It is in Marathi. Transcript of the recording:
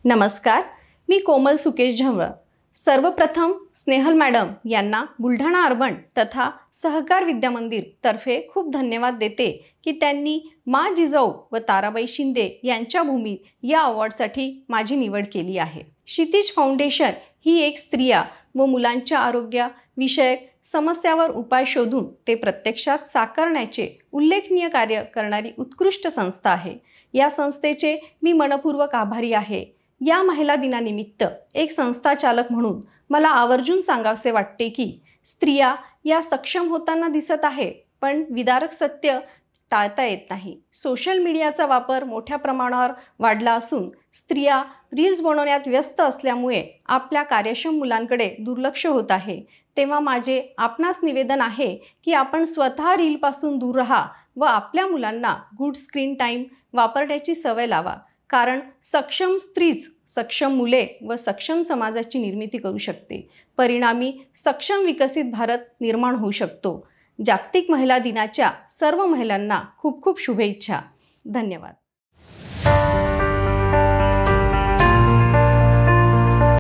नमस्कार, मी कोमल सुकेश झंवर। सर्वप्रथम स्नेहल मॅडम यांना बुलढाणा अर्बन तथा सहकार विद्या मंदिर तर्फे खूप धन्यवाद देते की त्यांनी मा जिजाऊ व ताराबाई शिंदे यांच्या भूमीत या अवॉर्डसाठी माझी निवड केली आहे। क्षितिज फाउंडेशन ही एक स्त्रिया व मुलांच्या आरोग्य विषयक समस्यावर उपाय शोधून ते प्रत्यक्षात साकारण्याचे उल्लेखनीय कार्य करणारी उत्कृष्ट संस्था आहे। या संस्थेचे मी मनपूर्वक आभारी आहे। या महिला दिनानिमित्त एक संस्था चालक म्हणून मला आवर्जून सांगावसे वाटते की स्त्रिया या सक्षम होताना दिसत आहे, पण विदारक सत्य टाळता येत नाही। सोशल मीडियाचा वापर मोठ्या प्रमाणावर वाढला असून स्त्रिया रील्स बनवण्यात व्यस्त असल्यामुळे आपल्या कार्यक्षम मुलांकडे दुर्लक्ष होत आहे। तेव्हा माझे आपणास निवेदन आहे की आपण स्वतः रीलपासून दूर राहा व आपल्या मुलांना गुड स्क्रीन टाइम वापरण्याची सवय लावा, कारण सक्षम स्त्रीच सक्षम मुले व सक्षम समाजाची निर्मिती करू शकते। परिणामी सक्षम विकसित भारत निर्माण होऊ शकतो। जागतिक महिला दिनाच्या सर्व महिलांना खूप खूप शुभेच्छा। धन्यवाद।